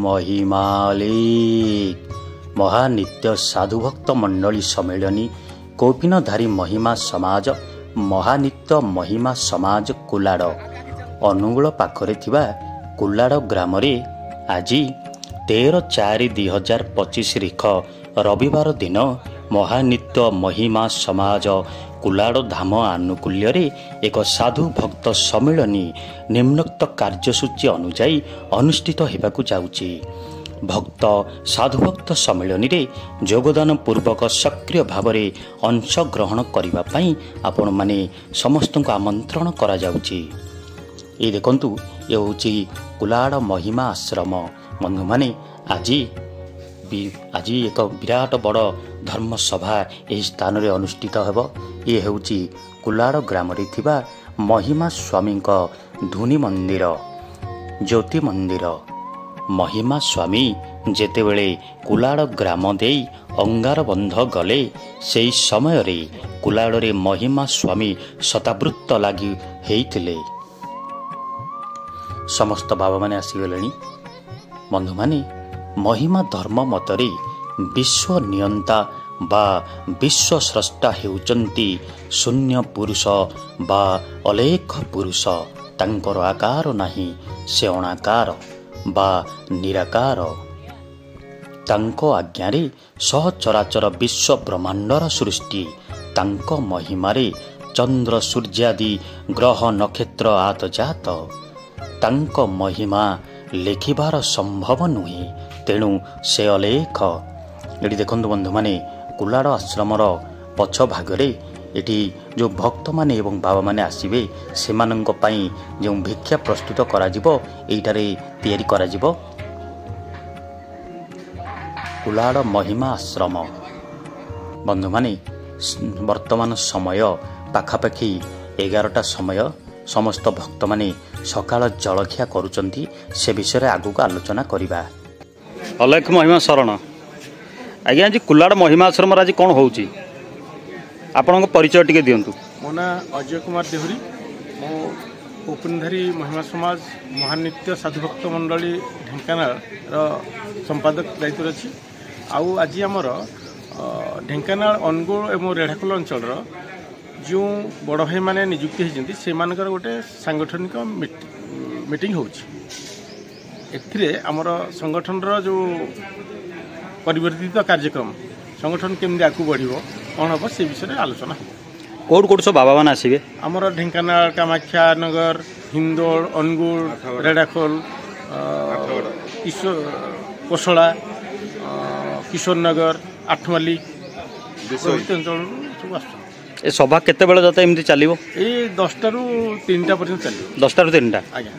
महिमालिक महानित्य साधुभक्त मंडली सम्मेलनी कौपिनधारी महिमा समाज महानित्य महिमा समाज कुलाड़ अनुगुल पाखरे थिबा कुलाड़ ग्राम आज 13/4/2025 रिख रविवार दिन महानित्य महिमा समाज कुलाड़ धाम आनुकूल्य एक साधु भक्त सम्मेलनी निम्नोक्त कार्यसूची अनुजाई अनुष्ठित होगाकू जाउची। भक्त साधुभक्त सम्मेलनी रे योगदान पूर्वक सक्रिय भाव में अंशग्रहण करने आपण माने समस्त आमंत्रण करा जाउची। ये देखंतु ये होची कुलाड़ महिमा आश्रम बंधु माने आज एक विराट बड़ धर्मसभा यह स्थान में अनुष्ठित होब। ये होची कुलाड़ ग्राम रे थिबा महिमा स्वामी धुनी मंदिर ज्योति मंदिर। महिमा स्वामी जेतेबेले कुलाड़ ग्राम देई अंगार बंध गले से समय रे कुलाड़ रे महिमा स्वामी शतावृत्त लगी हेइथिले। समस्त बाबा माने आसीगलेनी बंधु माने महिमा धर्म मतरे विश्व नियंता बा विश्व स्रष्टा हेउचंती शून्य पुरुष बा अलेख पुरुष। तांकर आकार नाही से अणाकार बा निराकार। तांको आज्ञारे सहचराचर विश्व ब्रह्मांडर सृष्टि। तांको महिमारे चंद्र सूर्यादि ग्रह नक्षत्र आतजात। तांको महिमा लेखिबार संभव नुहे तेणु से अलेख। ये देखो बंधु माने कुलाड़ आश्रमर पछ भागरे एटी जो भक्त माने एवं बाबा माने आसीबे सेमानंक पई जो भिक्षा प्रस्तुत करा जिवो एइटारे तयारी करा जिवो। कुलाड़ महिमा आश्रम बंधु माने वर्तमान समय पाखापाखि 11टा समय समस्त भक्त माने सकाळ जलखिया करूचंती से विषय आगु को आलोचना करिबा। अलेख महिमा शरण आज्ञा जी कुलाड़ महिमा आश्रम आज कौन होउची आपण परिचय टिके दियंतु। मो ना अजय कुमार देहुरी मो कौपिनधारी महिमा समाज महानित्य साधुभक्त मंडली ढेंकानाल संपादक दायित्व अच्छी। आउ आज आमर ढेंकानाल अनुगुल एवं रेढ़ाखोल अंचल जो बड़ भाई माने नियुक्ति होती से गोटे सांगठनिक मीटिंग होउची। एथिरे आमर संगठन जो परिवर्तित कार्यक्रम संगठन केमती आगू बढ़िबो कौन हम से विषय आलोचना हो। कौट कौट सब बाबा मान आसबे आमर ढेंकानाल कामाख्या नगर हिंदोल अनुगुल रेढ़ाखोल कोसला किशोर नगर आठमाली अंचल सब आस। ए सभा केते बेले जाता एमती चलिबो? ए 10टा रु 3टा पर्यंत चलिबो। 10टा रु 3टा आज्ञा।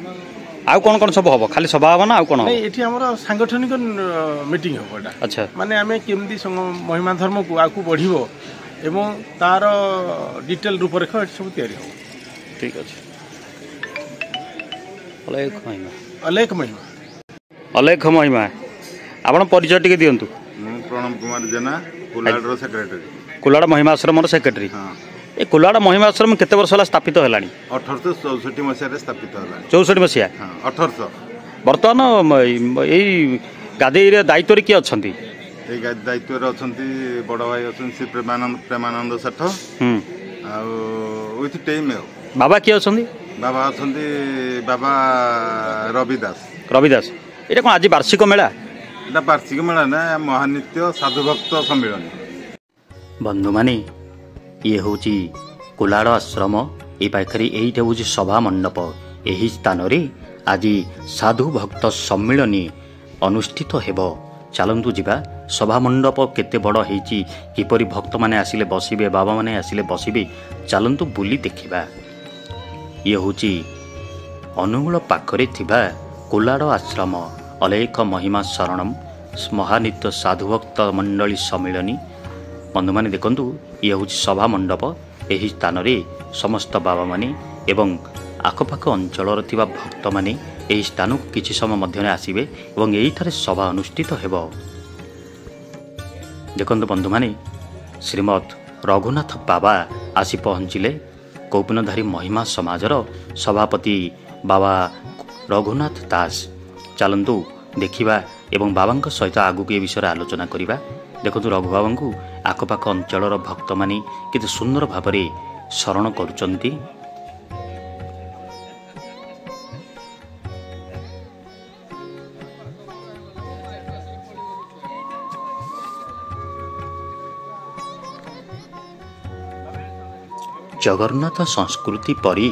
आउ कौन कौन सब हम खाली सभा हम ना आउ कौन नहीं एठी हमर सांगठनिक मीटिंग हो एटा। अच्छा माने आमे केमती महिमा धर्म को आकू बढ़िबो एवं तार डिटेल रूपरेख सब तैयारी हो। ठीक अछि। अलेख महिमा अलेख महिमा अलेख महिमा आपण परिचय टिके दियंतु। मु प्रणम कुमार जेना कुलाड़ सेक्रेटरी कुलाड़ महिमा आश्रम सेक्रेटरी। हाँ ए कुलाड़ महिमा आश्रम केते वर्ष होला स्थापित हेलानी? 1864 मसीह स्थापित होला। 64 मसीहा? हाँ 1800। बर्तमान एई गादी रे दायित्व रे की अछंती? ए दायित्व रे अछंती बड़ भाई अछन श्री प्रेमानंद सेठ आ विथ टीम। बाबा की अछंती? बाबा अछंती बाबा रविदास। रविदास एटा कोन आज वार्षिक मेला? एटा वार्षिक मेला ना महानित्य साधुभक्त सम्मेलन। बंधु माने ये होची कुलाड़ आश्रम ए पाखरे एइटा होची सभा मंडप। एही स्थान रे आज साधु भक्त सम्मेलनी अनुष्ठित हेबो। चलंतु जिबा सभा मंडप केते बड़ हेची किपरि भक्त माने आसिले बसिबे बाबा माने आसिले बसिबे चलंतु बुली देखिबा। ये होची अनुगुल पाखरे थिबा कुलाड़ आश्रम अलेख महिमा शरणम महानित्य साधुभक्त मंडली सम्मेलनी। बंधु माने देखंतु ये हूँ सभा मंडप। यही स्थान में समस्त बाबा माने एवं आखपाख अंचल भक्त माने यही स्थान को किसी समय मध्य आसबे और यही सभा अनुष्ठित हेब। देखंतु बंधु माने श्रीमद रघुनाथ बाबा आसी पहुँचिले कौपिनधारी महिमा समाजर सभापति बाबा रघुनाथ दास। चलंतु देखिबा ଏବଂ ବାବାଙ୍କ ସହିତ ଆଗକୁ ଏ ବିଷୟରେ ଆଲୋଚନା କରିବା। ଦେଖନ୍ତୁ ରଘୁ ବାବାଙ୍କୁ ଆଖପାଖ ଅଞ୍ଚଳର ଭକ୍ତମାନେ କେତେ ସୁନ୍ଦର ଭାବରେ ଶରଣ କରୁଛନ୍ତି। ଜଗନ୍ନାଥ ସଂସ୍କୃତି ପରି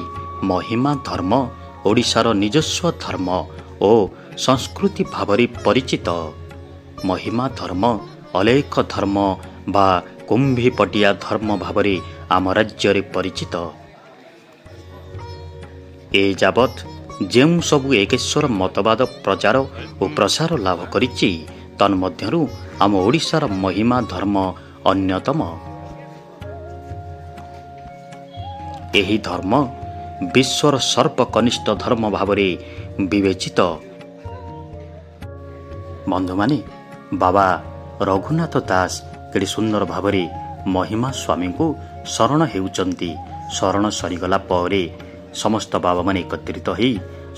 ମହିମା ଧର୍ମ ଓଡ଼ିଶାର ନିଜସ୍ୱ ଧର୍ମ ଓ ସଂସ୍କୃତି ଭାବରେ ପରିଚିତ। ମହିମା ଧର୍ମ ଅଲେଖ ଧର୍ମ ବା କୁମ୍ଭୀପଟିଆ ଧର୍ମ ଭାବରେ ଆମ ରାଜ୍ୟରେ ପରିଚିତ। ଏ ଯାବତ୍ ଯେଉଁ ସବୁ ଏକେଶ୍ୱର ମତବାଦ ପ୍ରଚାର ଓ ପ୍ରସାର ଲାଭ କରିଛି, ତନ୍ମଧ୍ୟରୁ ଆମ ଓଡ଼ିଶାର ମହିମା ଧର୍ମ ଅନ୍ୟତମ। ଏହି ଧର୍ମ ବିଶ୍ୱର ସର୍ବକନିଷ୍ଠ ଧର୍ମ ଭାବରେ ବିବେଚିତ। ବନ୍ଧୁମାନେ, ବାବା ରଘୁନାଥ ଦାସ କେଡ଼େ ସୁନ୍ଦର ଭାବରେ ମହିମା ସ୍ୱାମୀଙ୍କୁ ଶରଣ ହେଉଛନ୍ତି। ଶରଣ ସରିଗଲା ପରେ ସମସ୍ତ ବାବାମାନେ ଏକତ୍ରିତ ହୋଇ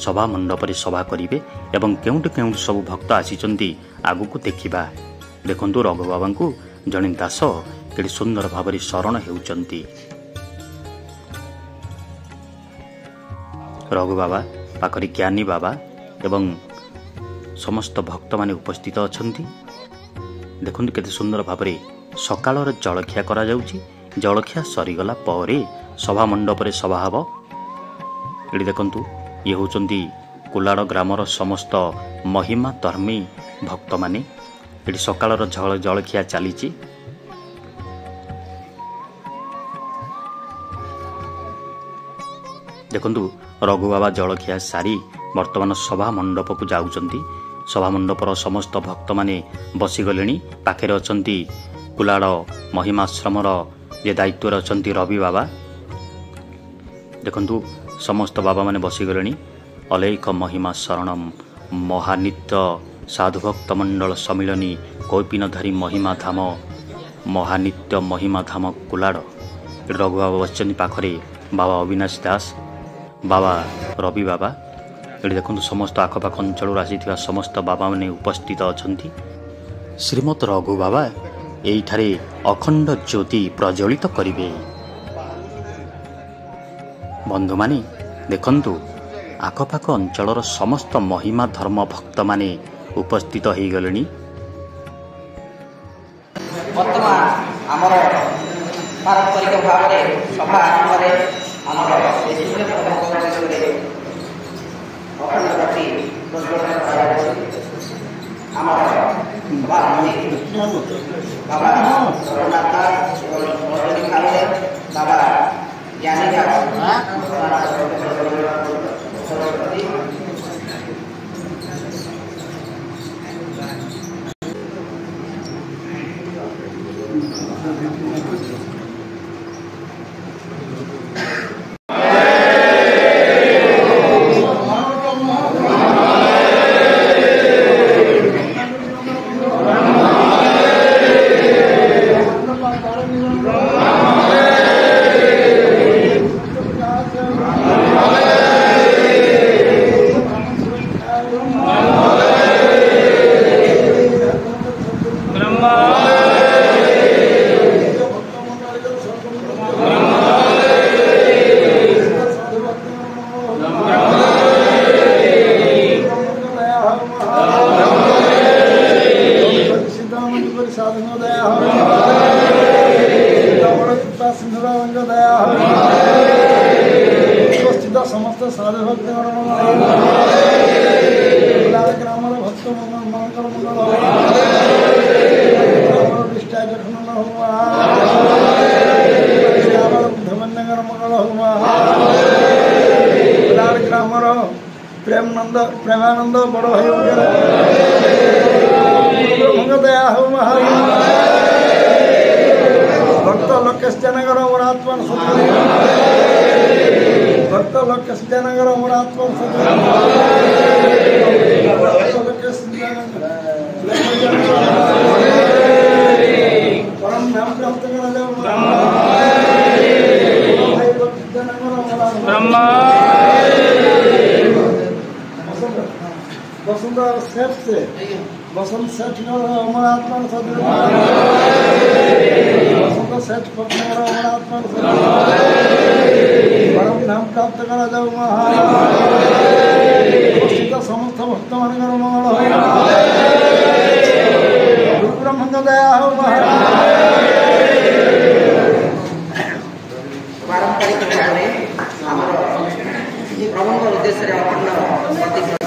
ସଭା ମଣ୍ଡପରେ ସଭା କରିବେ ଏବଂ କେଉଁଠି କେଉଁଠି ସବୁ ଭକ୍ତ ଆସିଛନ୍ତି ଆଗକୁ ଦେଖିବା। ଦେଖନ୍ତୁ ରଘୁ ବାବାଙ୍କୁ ଜଣେ ଦାସ କେଡ଼େ ସୁନ୍ଦର ଭାବରେ ଶରଣ ହେଉଛନ୍ତି। ରଘୁ ବାବା ପାଖରେ ଜ୍ଞାନୀ ବାବା ଏବଂ ସମସ୍ତ ଭକ୍ତମାନେ ଉପସ୍ଥିତ ଅଛନ୍ତି। ଦେଖନ୍ତୁ କେତେ ସୁନ୍ଦର ଭାବରେ ସକାଳର ଜଳଖିଆ କରାଯାଉଛି। ଜଳଖିଆ ସରିଗଲା ପରେ ସଭା ମଣ୍ଡପରେ ସଭା ହେବ। ଏଠି ଦେଖନ୍ତୁ ଇଏ ହେଉଛନ୍ତି କୁଲାଡ଼ ଗ୍ରାମର ସମସ୍ତ ମହିମା ଧର୍ମୀ ଭକ୍ତମାନେ। ଏଠି ସକାଳର ଜଳଖିଆ ଚାଲିଛି। ଦେଖନ୍ତୁ ରଘୁ ବାବା ଜଳଖିଆ ସାରି ବର୍ତ୍ତମାନ ସଭା ମଣ୍ଡପକୁ ଯାଉଛନ୍ତି। ସଭା ମଣ୍ଡପର ସମସ୍ତ ଭକ୍ତମାନେ ବସିଗଲେଣି। ପାଖରେ ଅଛନ୍ତି କୁଲାଡ଼ ମହିମାଶ୍ରମର ଯେ ଦାୟିତ୍ୱରେ ଅଛନ୍ତି ରବି ବାବା। ଦେଖନ୍ତୁ ସମସ୍ତ ବାବାମାନେ ବସିଗଲେଣି। ଅଲେଖ ମହିମା ଶରଣମ୍ ମହାନିତ୍ୟ ସାଧୁଭକ୍ତ ମଣ୍ଡଳ ସମ୍ମିଳନୀ କୌପିନଧାରୀ ମହିମା ଧାମ ମହାନିତ୍ୟ ମହିମା ଧାମ କୁଲାଡ଼। ରଘୁ ବାବା ବସିଛନ୍ତି, ପାଖରେ ବାବା ଅବିନାଶ ଦାସ, ବାବା ରବି ବାବା। ଏଠି ଦେଖନ୍ତୁ ସମସ୍ତ ଆଖପାଖ ଅଞ୍ଚଳରୁ ଆସିଥିବା ସମସ୍ତ ବାବାମାନେ ଉପସ୍ଥିତ ଅଛନ୍ତି। ଶ୍ରୀମତ୍ ରଘୁ ବାବା ଏଇଠାରେ ଅଖଣ୍ଡ ଜ୍ୟୋତି ପ୍ରଜ୍ୱଳିତ କରିବେ। ବନ୍ଧୁମାନେ ଦେଖନ୍ତୁ, ଆଖପାଖ ଅଞ୍ଚଳର ସମସ୍ତ ମହିମା ଧର୍ମ ଭକ୍ତମାନେ ଉପସ୍ଥିତ ହୋଇଗଲେଣି। ବର୍ତ୍ତମାନ ଆମର ପାରମ୍ପରିକ ଭାବରେ ସଭା ଆରମ୍ଭରେ ଆମର ଅଖଣ୍ଡ ଜ୍ୟୋତି ପ୍ରଜ୍ୱଳନ କରାଯାଉଛି। ଆମର ସଭାପତି ବାବା ରଘୁନାଥ ଦାସ ଏବଂ ରଜନୀ ଭାବରେ ବାବା ଜ୍ଞାନୀ उपस्थित समस्त साधु भक्त ग्रामर भक्त मंगल निष्ठा जखन हुआ धमन्यगर मंगल हुआ ग्रामर प्रेमानंद बड़ भाई दया हुआ भक्त लोकेश जनगर मोरात्मा भक्त लोकेश जनगर मोरात्मा परम नाम प्राप्त वसुंधरा सेठ से बसंत सेठ अमर आत्मा सदृश बसंत सेठ पत्नीवर अमर आत्मा परम धाम प्राप्त करा जाऊ उपस्थित समस्त भक्त मानकर मंगल हो ब्रह्म दया हो पारंपरिक भाव में प्रबंध उद्देश्य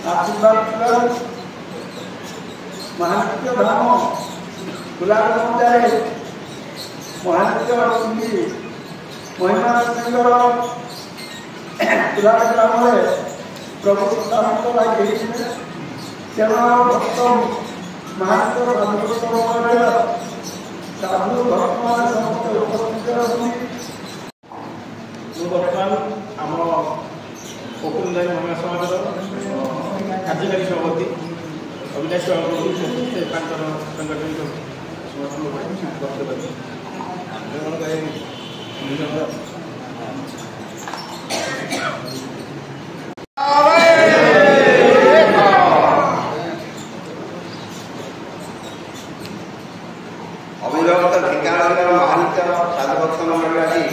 आशीर्वाद महानित्य धाम गुलाब महानित्य महिमा सिंह गुलाब ग्राम प्रभु सीताराम लगे तेणु भक्त महानित्य साधु भक्त मैंने समस्त उपस्थित रही बर्तमान आम ओकुलधारी महिला समाज कार्यकारी सभापति अविनाश बाबू सांगठनिक अभिनवत ढेंकानाल महानित्य साधुभक्त मंडली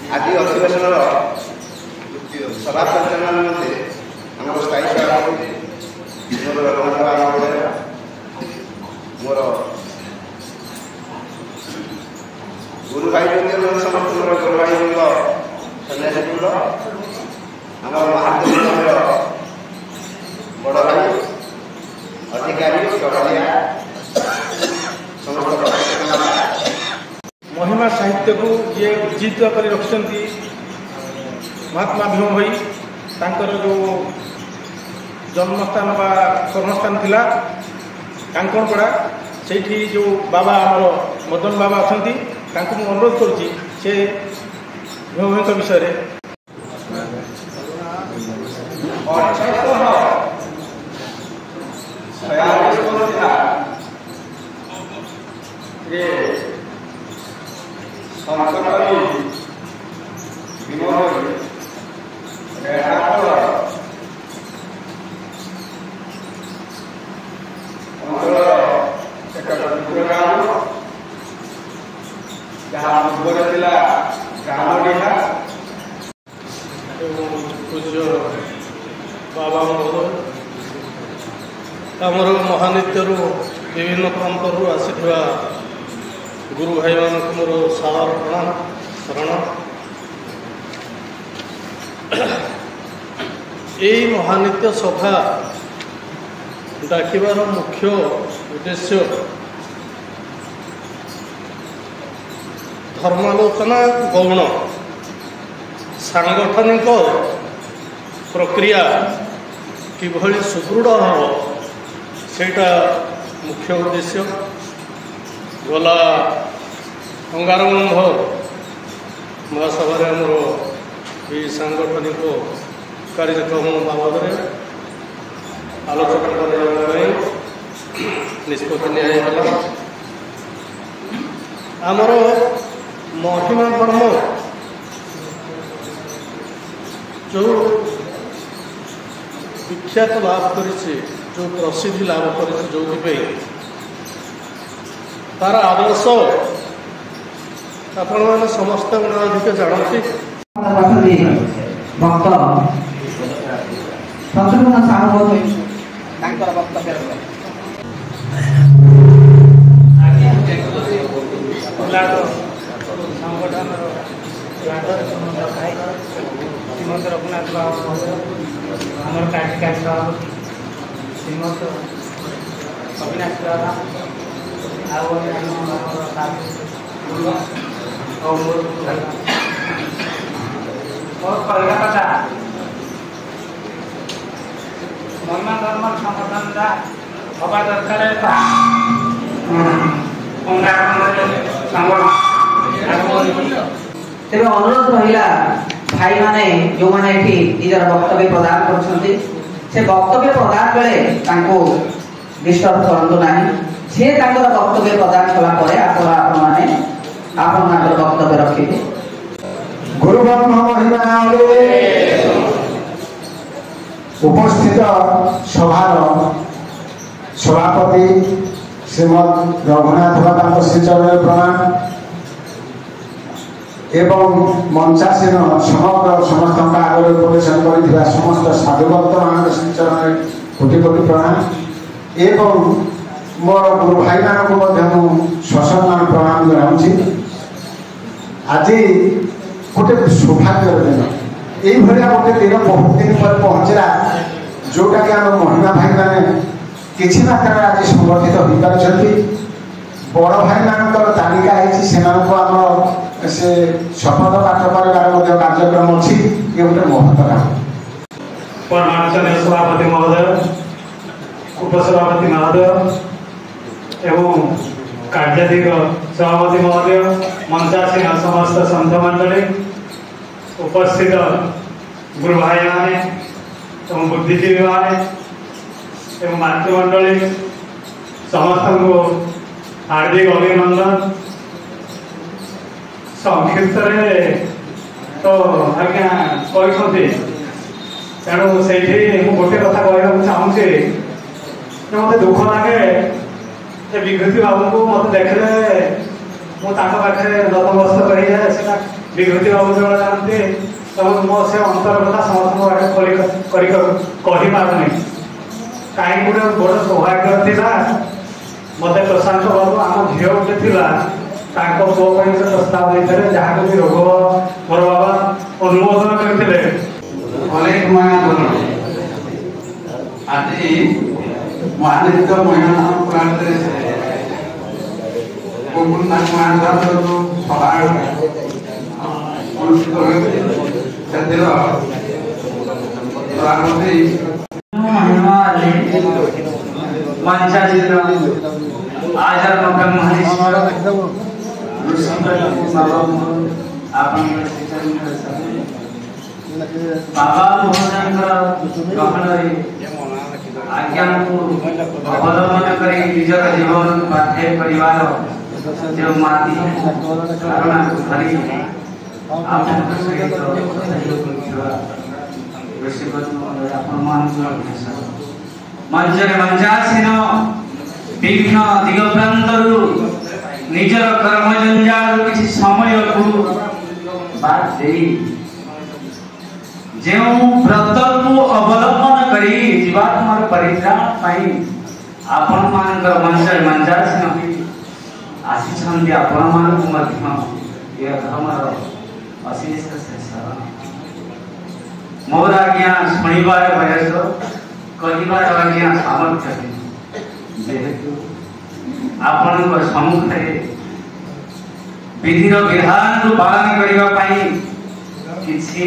आज अधिवेशन सभा परिचालन निमंते आम स्थायी सभापति मोर रघुनाथ महोदय मोर गुरु भाई बंद समस्त मोर गुरु भाई बंद सन्यासी बृंद आम महाविद्यालय बड़ भाई अधिकारी चढ़िया समस्त महिमा साहित्य को ये उज्जीवित कर रखिंट महात्मा भीम भाई तांकर जो जन्मस्थान बा कर्मस्थान थिला कांकणपड़ा से जो बाबा आमर मदन बाबा अच्छा अनुरोध करुँची से भीम भाई विषय पूज्य बाबा महोदय आमर महानित्य विभिन्न प्रांतर आसी गुरु भाई मान मोर सादर प्रणाम शरण यही महानित्य सभा डाकिबार मुख्य उद्देश्य धर्मालोचना गौण सांगठनिक प्रक्रिया किभली सुदृढ़ हम सेटा मुख्य उद्देश्य गला अंगारगंध महासभा आमर ये सांगठनिक कार्यक्रम बाबद आलोचना करने निष्पत्ति निगला आमर महिमा धर्म जो विख्यात लाभ कर जो प्रसिद्धि लाभ कर जो तार आदर्श आपण मैंने समस्त अधिक जानती भक्त शत्रुघ्न साहू वक्तव्य संगठन श्रीमंत रघुनाथ बाबू आमर कार्यकारी सभापति श्रीमंत अविनाश बाबा बहुत कहला कथा महिमा धर्म संगठन हवा दरकार तेज अनुरोध रहा भाई माने जो मैंने निजर वक्तव्य प्रदान कर वक्तव्य प्रदान बेले डिस्टर्ब करूँ ना से वक्तव्य प्रदान कलापर आपण वक्तव्य रखिए गुरु ब्रह्म महिमा उपस्थित सभार सभापति श्रीमद रघुनाथ बाबा श्रीचरण प्रणाम एवं मंचासीन समग्र समस्त आगे उपवेशन कर समस्त साधुभक्त मान श्रीचरण कोटि कोटि प्रणाम एवं मोर गुरु भाई मानक ससम्मान प्रणाम जनाऊँगी आज गोटे सौभाग्य दिन ये गोटे दिन बहुत दिन पर पहुँचला जोटा कि आम महिला भाई मैंने किसी मात्रा आज संगठित हो पार्टी बड़ भाई मान तालिका है आम से शपथ पाठ कर कार्यक्रम अच्छी ये गोटे महत्व काम परमाणु सभापति महोदय उपसभापति महोदय एवं कार्याधिक सभापति महोदय मंचासीन समस्त संत मंडली उपस्थित गुरु भाई मैंने एवं बुद्धिजीवी मैंने एवं मातृमंडली समस्त को हार्दिक अभिनंदन। संक्षिप्त तो आज्ञा कहते तेणु से गोटे कथा कहना चाहूँगी मत दुख लगे विकृति बाबू को मत देखले मुझे नतमस्तक हो जाए विकृति बाबू जो जानते मो से अंतर कथा समस्त कहीपारूनी कहीं गोटे बड़ सौभाग्य था मत प्रशांत बाबू आम झील गोटे था पुओ प्रस्ताव देते जहाँ भी रोग मोर बाबा अनुमोदन करते अनेक माया आज महानृत्य महिला सभा बाबा महोदय आज्ञा को अवलंबन कर निजर जीवन बाध्य परिवार जो माती करुणा धरी मंचर मंचासीन विभिन्न दिग प्रांतरू निजर कर्म जंजाल किसी समय को बात दे जो व्रत को अवलंबन करी जीवात्मार परित्राण पाई आपण मानकर मंचर मंचासीन आसी आपण मानक ये धर्मर अशेष शेष मोर आज्ञा शुणवार बयस कहबार आज्ञा सामर्थ्य जेहेतु आपण सम्मुखें विधिर विधान को पालन करने किसी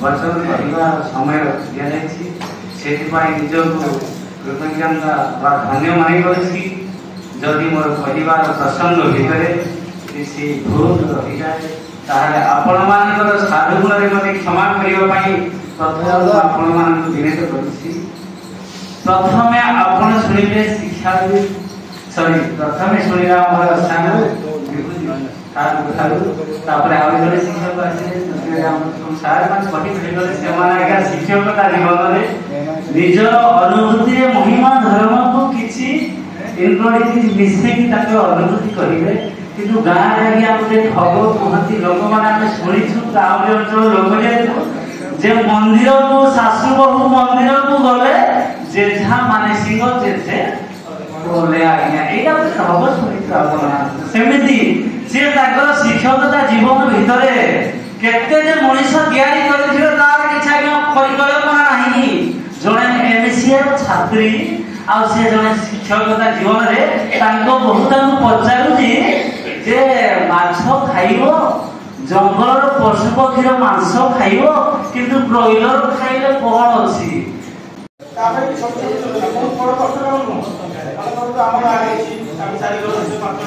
वचन कहबार समय दि जाए निजक कृतज्ञता व धन्य मानी जदि मोर कहबार प्रसंग भितर किसी भूल रही जाए ताहले आपण मानकर साधु गुण रे मते क्षमा करने प्रथम आपण मान विनत करछि। प्रथमे आपण सुनिले शिक्षा सॉरी प्रथमे सुनिला हमर स्थान तापर आउ जने शिक्षक आसे हम संसार में पठी भेटले सेमान आज्ञा शिक्षकता जीवन रे निज अनुभूति रे महिमा धर्म को किछि इनग्रेडिएंट मिसे की ताके अनुभूति करिवे किंतु गाँव रे आज्ञा गोटे ठग कहती लोक मैंने शुणीचु गाँव अंचल लोक जे मंदिर को शाशु बहु मंदिर को गले जेझा मानसिक जेझे बोले आज्ञा एटा ठग शुणीचु आपण सेमिति से ताकर शिक्षकता जीवन भितर केते जे मनीष तैयारी करथिले तार किछा परिकल्पना नाही जणे एमसीए छात्री आ से जणे शिक्षकता जीवन रे तांको बहुत पचारु जे माछ खाइबो जंगल पशु पक्षीर मांस खाइबो किंतु ब्रॉयलर खाइले कोन अछि तामे सब बहुत बड़ कष्ट रहनु मतलब हमर आगे हम सारी लोग से पात्र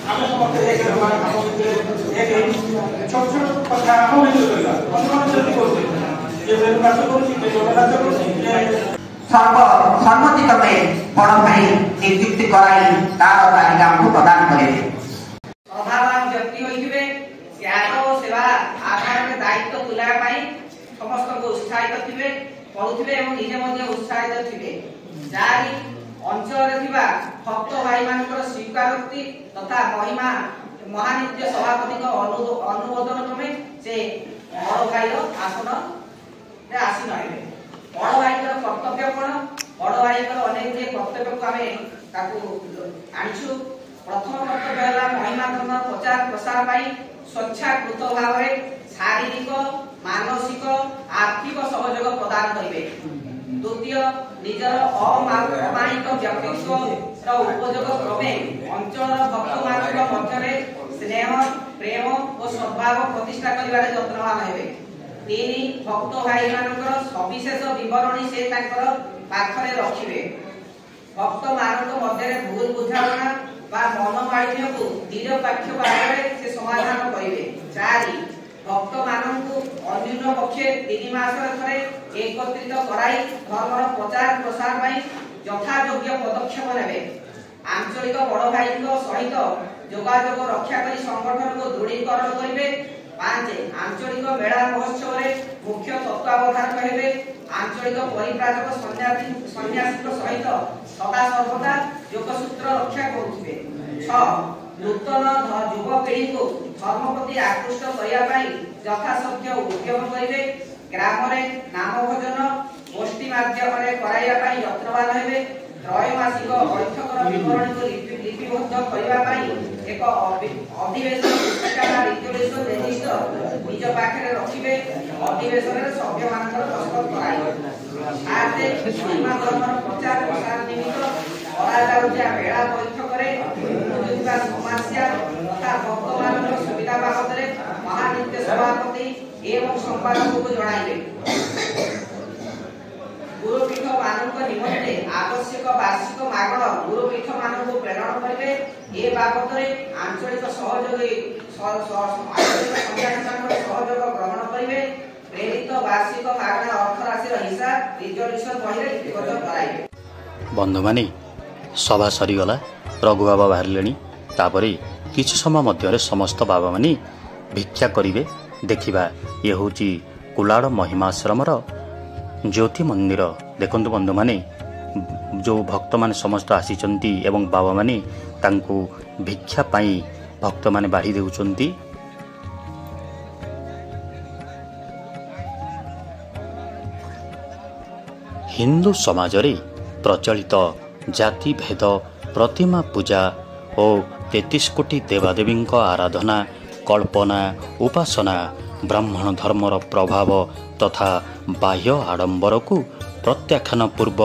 हम समस्त एक हमारे हम एक छोट छोट कथा हम नहीं करला हम जल्दी करते ये बेन नाच करछि के जोड़ा नाच करछि सर्वसम्मति क्रमे बड़ भाई नियुक्ति कराई तार तालिका को प्रदान करे अभावान व्यक्ति होइबे त्याग सेवा आधार में दायित्व तुला पाई समस्त को उत्साहित थिबे पढुथिबे एवं निजे मध्ये उत्साहित थिबे जारी अंचल रे थिबा भक्त भाई मानकर स्वीकारोक्ति तथा महिमा महानित्य सभापति को अनुमोदन क्रमे से बड़ भाई आसन रे आसी नइबे बड़ भाई कर्तव्य कोन बड़ भाई अनेक कर्तव्य को हमें ताकू आनिछु प्रथम कर्तव्य है महिमा धर्म प्रचार प्रसार पाई स्वच्छाकृत भाव में शारीरिक मानसिक आर्थिक सहयोग प्रदान करेंगे द्वितीय निजर अमायिक व्यक्तित्व उपयोग क्रमे अंचल भक्त मान मध्य स्नेह प्रेम और सद्भाव प्रतिष्ठा कर यत्नवान हेबे। तीन भक्त भाई मानकर सविशेष विवरणी से पाखरे रखिबे। भक्त मान मध्य भूल बुझाणा मनमालिन्य को निरपेक्ष भाव से समाधान करेंगे। चारि भक्त मानू अन्यून पक्षे 3 मास एकत्रित कराई धर्मर प्रचार प्रसार यथायोग्य पदक्षेप नेबे। आंचलिक बड़ भाई सहित जोगाजोग रक्षा कर संगठन को दृढ़ीकरण करेंगे। 5 आंचलिक मेला महोत्सव मुख्य तत्वावधान करेंगे। आंचलिक परिव्राजक सन्यासी सहित सदा सर्वदा योगसूत्र रक्षा करुवे। 6 नूतन युवपीढ़ी को धर्म प्रति आकृष्ट करने यथाशक्य उद्यम करेंगे। ग्राम नाम भोजन गोष्ठी माध्यम कराइबा यत्नवान हेबे। त्रैमासिक बैठकर विवरणी को लिपिबद्ध करने एक अधिवेशन निज पाखे रखिए। अधिवेशन सभ्य मान दस्तखत कराइबे। प्रचार प्रसार निमित्त मेला बैठक समस्या तथा भक्त मान सुविधा बाबद महानित्य सभापति एवं संपादक को जणाइबे। गुरुपीठ मानक निमंत्रे आवश्यक वार्षिक मागण गुरुपीठ मानक प्रेरण करेंगे। ए बाबद आंचलिक सहयोगी सहयोग ग्रहण करेंगे। प्रेरित वार्षिक मागण अर्थ राशि हिसाब रिजल्यूशन बही लिपिबद्ध कराइबे। बंधु माने सभा सरीगला रघु बाबा बाहर तापर किछ समय मध्य समस्त बाबा माने भिक्षा करेंगे। देखा ये हूँ कुलाड़ महिमाश्रम ज्योति मंदिर। देखु बंधु माने जो भक्त मान समस्त आसीचंती एवं बाबा माने तांको भिक्षा पाई भक्त माने बाढ़ी देउचंती। हिंदू समाज रे प्रचलित जाति भेद प्रतिमा पूजा और 33 कोटी देवादेवी आराधना कल्पना उपासना ब्राह्मण धर्मर प्रभाव तथा बाह्य आडंबर को प्रत्याख्यान पूर्व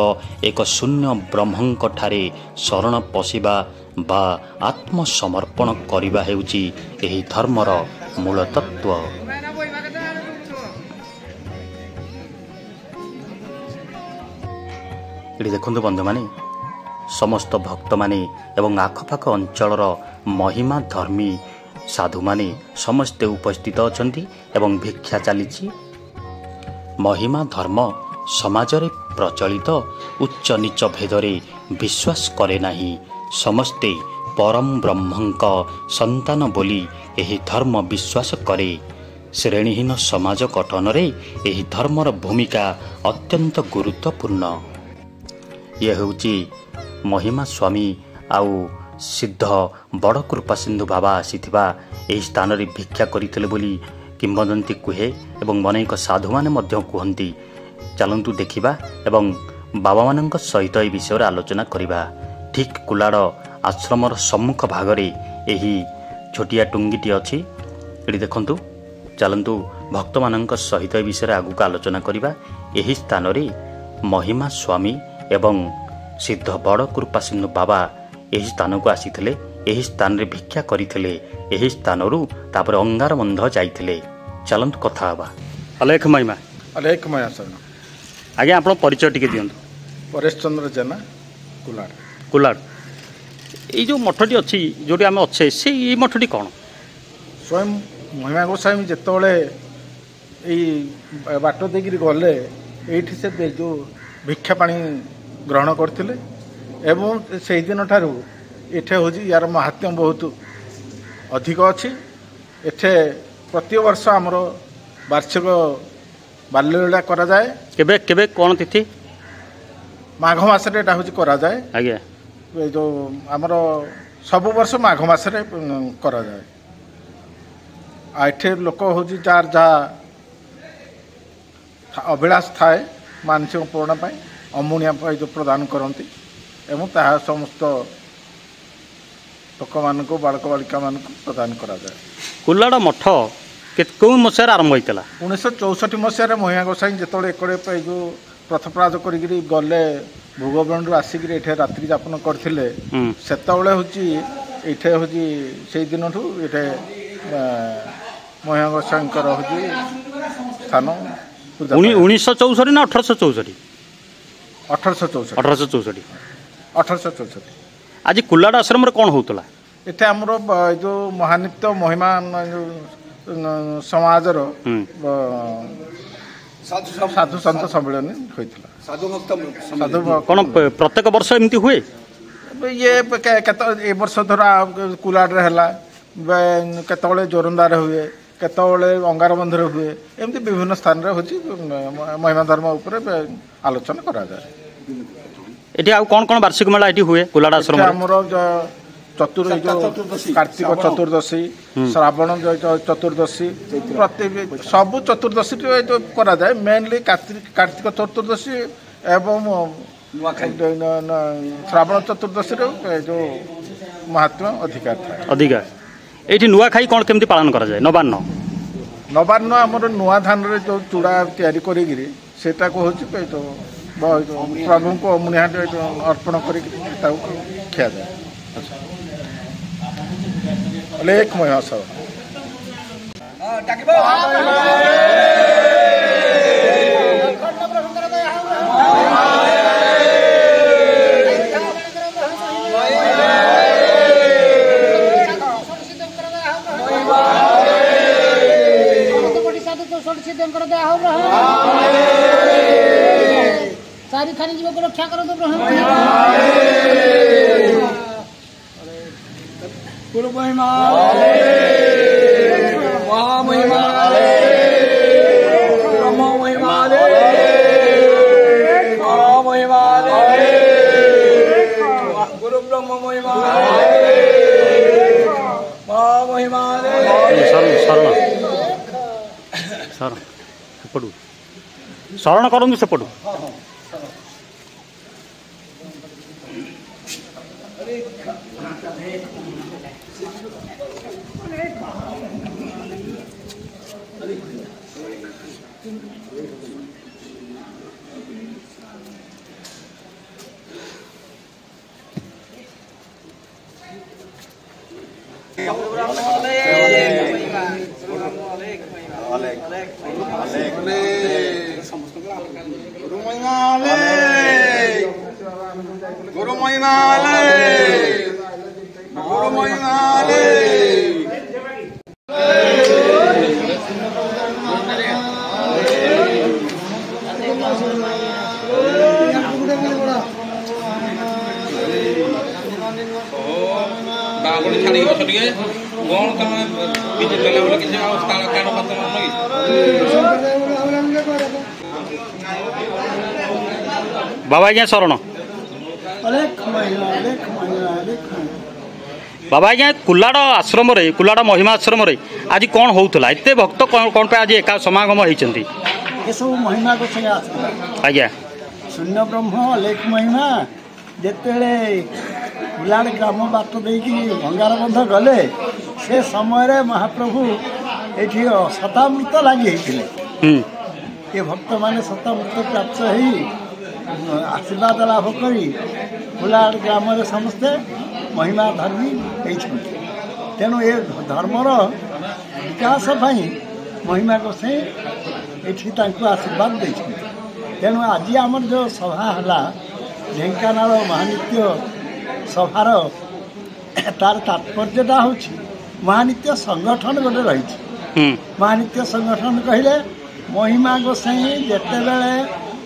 एक शून्य ब्रह्मंक ठारे शरण पशिबा बा आत्मसमर्पण करिबा हेउची एही धर्मर मूल तत्व। एटी देखंतु बंधु माने समस्त भक्त माने एवं आखपाख अंचलर महिमा धर्मी साधु माने समस्ते उपस्थित अछंती एवं भिक्षा चलीची। महिमा धर्म समाज रे प्रचलित उच्च नीच भेदरे विश्वास करे नाही। समस्ते परम ब्रह्मंक संतान बोली एही धर्म विश्वास करे। श्रेणीहीन समाज गठन रे एही धर्मर भूमिका अत्यंत गुरुत्वपूर्ण। ये होची महिमा स्वामी आउ सिद्ध बड़ कृपा सिंधु बाबा आसीथिबा एही स्थान रे भिक्षा करितले बोली किंवदंती कुहे एवं अनेक साधु माने मध्य कहती। चलंतु देखिबा एवं बाबा मानक सहित ए विषय आलोचना करिबा। ठीक कुलाड़ आश्रमर सम्मुख भागरे एही छोटिया टुंगीटी अछि। एटी देखंतु चलंतु भक्त मानक सहित ए विषय आगुक आलोचना करिबा। एही स्थान रे महिमा स्वामी एवं सिद्ध बड़ कृपा सिंधु बाबा एही स्थान को आसीथिले। एही स्थान रे भिक्षा करिथिले। एही स्थानरू तापर अंगार बंध जाइथिले। चलंतु कथा हबा। अलेख महिमा शरण। आज्ञा आप परिचय टिके दियंतु। परेश चंद्र जेना कुलाड़। कुलाड़ ये जो मठटी अच्छी जोटी आम अच्छे से ये मठटी कौन? स्वयं महिमा गोस्वामी जितेबाला बाट देकर गले ये से जो भिक्षा पानी ग्रहण करते एवं से दिन ठारू एठे हूँ यार महात्म्य बहुत अधिक अच्छी। एठे प्रति वर्ष आमर वार्षिक बाल्यलीला करा जाए। केबे केबे कौन तिथि? माघ मासरे एटा हूँ करा जाए। आज्ञा जो आमर सब वर्ष माघ मासरे करा जाए। एठे लोक हूँ जार जहाँ अभिलाष थाए मानसिक पूर्ण पाई अमुनिया जो प्रदान करती एवं ताहा समस्त लोक मान बालक बालिका मान प्रदान करा जाए। कुलाड़ मठ कौ मसीह आरंभ होता? 1964 मसीह महिमा गोसाई जिते एकड़े जो प्रथप्राज करी गले भोगबरणु आसिक रात्रि जापन करते सेतबले हूँ ये हूँ से दिन ये महिमा गोसाईंकर हूँ स्थान 1964 ना 1864 1864 आज कुलाड आश्रम कौन होता ये आमर जो महानित्य महिमा समाजर साधु सन्त सम्मेलन होता साधु कौन प्रत्येक वर्ष एमती हुए ये ए वर्ष धर कुलाडे है केतले जोरंदार हुए केतले अंगार बंधर हुए एमती विभिन्न स्थान रे होची महिमा धर्म उपर आलोचना करा जाए। एटी आ कौन कौन वार्षिक मेला एटी हुए कुलाड आश्रम हमर कार्तिक चतुर्दशी श्रावण चतुर्दशी प्रत्येक सब चतुर्दशी जो करा जाए मेनली कार्तिक चतुर्दशी एवं श्रावण चतुर्दशी जो महात्मा अधिका ये नुआखाई कौन केमती पालन करा जाए नवान्न आमर नुआ धान रे जो चूड़ा तैयारी करी सेटा को होची जो प्रभु को मुनिहाट अर्पण करी खिया जाए। अलेख महिमा सब सारी खानी जीव को रक्षा करो तो गुरु महिमा महिमा ब्रह्म महिमा महिमा गुरु ब्रह्म महिमा महिमा शरण करूँ सेपटू गुरु महिमा गुरु महिमा बागुड़ी छाड़ी बस टिके कौन तुम विजिट कला बोले कि आ स्थान कान पत्ता मन बाबा आज्ञा शरण बाबा आज्ञा कुलाड आश्रम रे कुलाड महिमा आश्रम रे आज कौन होउतला एते भक्त कौन पे आज एका समागम होइचंती ये सब महिमा को संगे आज्ञा शून्य ब्रह्म लेख महिमा जेतेले कुलाड ग्राम बाट देकी भंगार बंध गले से समय रे महाप्रभु एठी शतामृत लागि हेतिले ये भक्त माने शतामृत प्राप्त होई आशीर्वाद लाभ करी कुलाड ग्राम समस्ते महिमा धर्मी होती तेणु ये धर्मर विकास महिमा को से आशीर्वाद दे तेणु आज आमर जो सभा है ढेंकानाल महानित्य सभार तार तात्पर्यटा हूँ महानित्य संगठन गोटे रही महानित्य संगठन कहले महिमा गोसाई जितेबले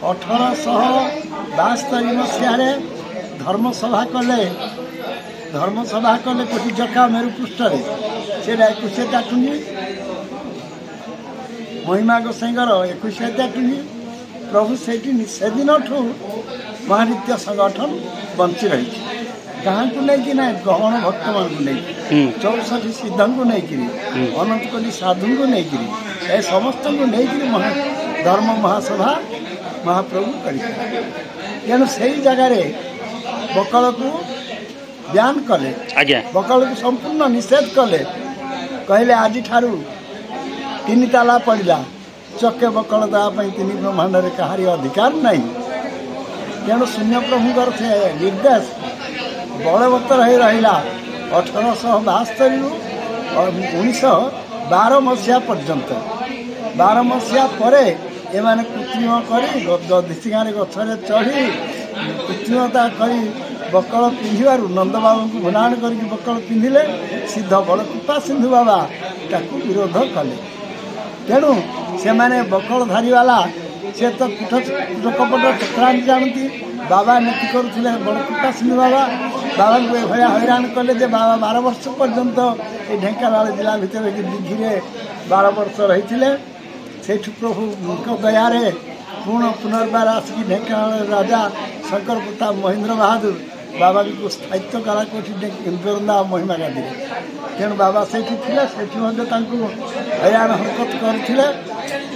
1872 मसीह धर्मसभा कले कोटी चका मेरु पृष्ठ से 21 टुंगी महिमा गोसाईर 21 टुंगी प्रभु से दिन महानित्य संगठन बंची रही गाँ को लेकिन गहन भक्त मान को लेकिन 64 सिद्ध को लेकिन अनंत कोटी साधु को लेकिन ए समस्त को लेकिन धर्म महासभा महाप्रभु तेणु से जगार बकल को ब्यान कले बकल को संपूर्ण निषेध कले कहले आज ठारू 3 ताला पड़ा चके बकल देवाई 3 ब्रह्मांड में कहारी अधिकार नहीं ତେଣୁ ଶୂନ୍ୟ ପ୍ରଭୁଙ୍କର ସେ ନିର୍ଦ୍ଦେଶ ବଳବତ୍ତର ହୋଇ ରହିଲା 1872ରୁ 1912 ମସିହା ପର୍ଯ୍ୟନ୍ତ। 12 ମସିହା ପରେ ଏମାନେ କୃତ୍ରିମ କରି ଦେଶିଗାଁରେ ଗଛରେ ଚଢ଼ି କୃତ୍ରିମତା କରି ବକଳ ପିନ୍ଧିବାରୁ ନନ୍ଦବାବୁଙ୍କୁ ଭୁଲାଣ କରିକି ବକଳ ପିନ୍ଧିଲେ। ସିଦ୍ଧ ବଳକୃପା ସିନ୍ଧୁ ବାବା ତାକୁ ବିରୋଧ କଲେ। ତେଣୁ ସେମାନେ ବକଳଧାରୀବାଲା ସେ ତ କୂଟ କପଟ ଚକ୍ରାନ୍ତି ଜାଣନ୍ତି। ବାବା ନୀତି କରୁଥିଲେ ବଳକୃପା ସିନ୍ଧୁ ବାବା। ବାବାଙ୍କୁ ଏଭଳିଆ ହଇରାଣ କଲେ ଯେ ବାବା 12 ବର୍ଷ ପର୍ଯ୍ୟନ୍ତ ଏ ଢେଙ୍କାନାଳ ଜିଲ୍ଲା ଭିତରେ ଦିଘିରେ 12 ବର୍ଷ ରହିଥିଲେ। ସେଇଠୁ ପ୍ରଭୁଙ୍କ ଦୟାରେ ପୁନର୍ବାର ଆସିକି ଢେଙ୍କାନାଳ ରାଜା ଶଙ୍କର ପ୍ରତାପ ମହେନ୍ଦ୍ର ବାହାଦୁର ବାବାଙ୍କୁ ସ୍ଥାୟିତ୍ୱ କଲା କୋଠି ଇନ୍ଦୋରନ୍ଦା ମହିମା ଗାନ୍ଧୀରେ। ତେଣୁ ବାବା ସେଇଠି ଥିଲେ, ସେଇଠି ମଧ୍ୟ ତାଙ୍କୁ ହଇରାଣ ହରକତ କରୁଥିଲେ।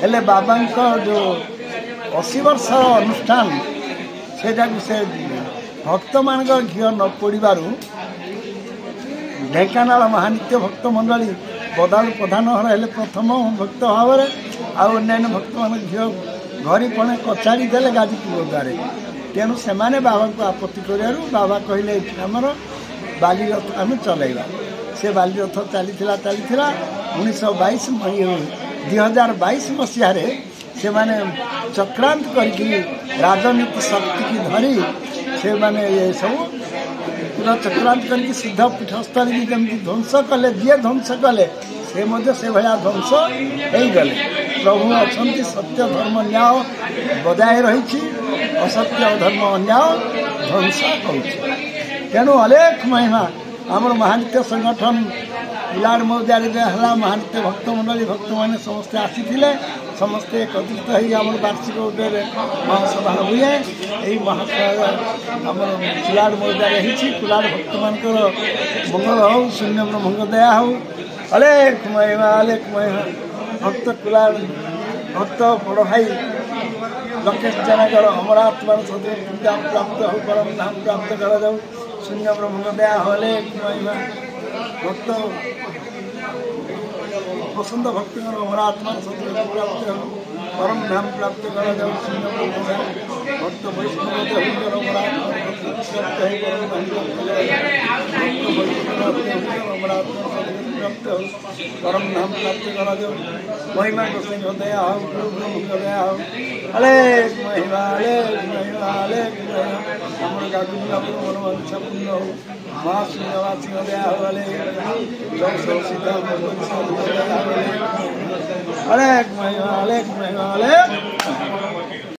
ହେଲେ ବାବାଙ୍କ ଯେଉଁ 80 ବର୍ଷର ଅନୁଷ୍ଠାନ ସେଇଟାକୁ ସେ ଭକ୍ତମାନଙ୍କ ଘିଅ ନ ପୋଡ଼ିବାରୁ ଢେଙ୍କାନାଳ ମହାନିତ୍ୟ ଭକ୍ତ ମଣ୍ଡଳୀ ବଦାଳୁ ପ୍ରଧାନ ଘର ହେଲେ ପ୍ରଥମ ଭକ୍ତ ଭାବରେ, ଆଉ ଅନ୍ୟାନ୍ୟ ଭକ୍ତମାନେ ଝିଅ ଘରି ପଣେ କଚାଡ଼ି ଦେଲେ ଗାଜିପୁର ଦ୍ୱାରେ। ତେଣୁ ସେମାନେ ବାବାଙ୍କୁ ଆପତ୍ତି କରିବାରୁ ବାବା କହିଲେ ଏଠି ଆମର ବାଲିରଥ ଆମେ ଚଲେଇବା। ସେ ବାଲିରଥ ଚାଲିଥିଲା 2022 ମସିହାରେ ସେମାନେ ଚକ୍ରାନ୍ତ କରିକି ରାଜନୀତି ଶକ୍ତିକି ଧରି ସେମାନେ ଏସବୁ ପୁରା ଚକ୍ରାନ୍ତ କରିକି ସିଦ୍ଧ ପୀଠସ୍ଥଳୀକି ଯେମିତି ଧ୍ୱଂସ କଲେ, ଯିଏ ଧ୍ୱଂସ କଲେ ସେ ମଧ୍ୟ ସେଭଳିଆ ଧ୍ୱଂସ ହେଇଗଲେ। ପ୍ରଭୁ ଅଛନ୍ତି, ସତ୍ୟ ଧର୍ମ ନ୍ୟାୟ ବଜାୟ ରହିଛି, ଅସତ୍ୟ ଧର୍ମ ଅନ୍ୟାୟ ଧ୍ୱଂସ ହେଉଛି। ତେଣୁ ଅଲେଖ ମହିମା ଆମର ମହାନିତ୍ୟ ସଂଗଠନ କୁଲାଡ଼ ମୌଜାରେ ହେଲା ମହାନିତ୍ୟ ଭକ୍ତମଣ୍ଡଳୀ ଭକ୍ତମାନେ ସମସ୍ତେ ଆସିଥିଲେ। ସମସ୍ତେ ଏକତ୍ରିତ ହୋଇ ଆମର ବାର୍ଷିକ ଉଦୟରେ ମହାସଭା ହୁଏ। ଏହି ମହାସଭା ଆମର କୁଲାଡ଼ ମୌଜାରେ ହେଇଛି। କୁଲାଡ଼ ଭକ୍ତମାନଙ୍କର ମଙ୍ଗଳ ହେଉ, ଶୂନ୍ୟ ବ୍ରହ୍ମଙ୍କ ଦୟା ହେଉ। ଅଲେଖ ମହିମା ଭକ୍ତ କୁଲାଡ଼ ଭକ୍ତ ବଡ଼ ଭାଇ ଲକେଶ ଜେନାଙ୍କର ଅମର ଆତ୍ମାର ସଦୈବ ପୂଜା ପ୍ରାପ୍ତ ହେଉ, ପରମ ଧାମ ପ୍ରାପ୍ତ କରାଯାଉ। ଶୂନ୍ୟ ବ୍ରହ୍ମଙ୍କ ଦୟା ଅଲେଖ ମହିମା ଭକ୍ତ ବସନ୍ତ ଭକ୍ତଙ୍କର ଅମର ଆତ୍ମାର ସଦୈବ ପ୍ରାପ୍ତ ହେଉ, ପରମ ଧାମ ପ୍ରାପ୍ତ କରାଯାଉ। ଶୂନ୍ୟ ବ୍ରହ୍ମ ଭକ୍ତ ବୈଷ୍ଣବ ଦେବଙ୍କର ଅମର ଆତ୍ମାର ପ୍ରାପ୍ତ ହେଉ, ଅମର ଆତ୍ମାର ପ୍ରାପ୍ତ ହେଉ, ପରମ ଧାମ ପ୍ରାପ୍ତ କରାଯାଉ। ମହିମା ଗୋସାଇଙ୍କ ଦୟା ହେଉ, ବ୍ରହ୍ମଙ୍କ ଦୟା ହେଉ। ଅଲେଖ ମହିମା ଆମର ଗାଗୁଲାପୁର ମନୋବାଞ୍ଛା ପୂର୍ଣ୍ଣ ହେଉ। ମହାଶୂନ୍ୟବାସୀଙ୍କ ଦୟା ହେଉ। ଅଲେଖ ସିଦ୍ଧ ଅଲେଖ ମହିମା ଅଲେଖ।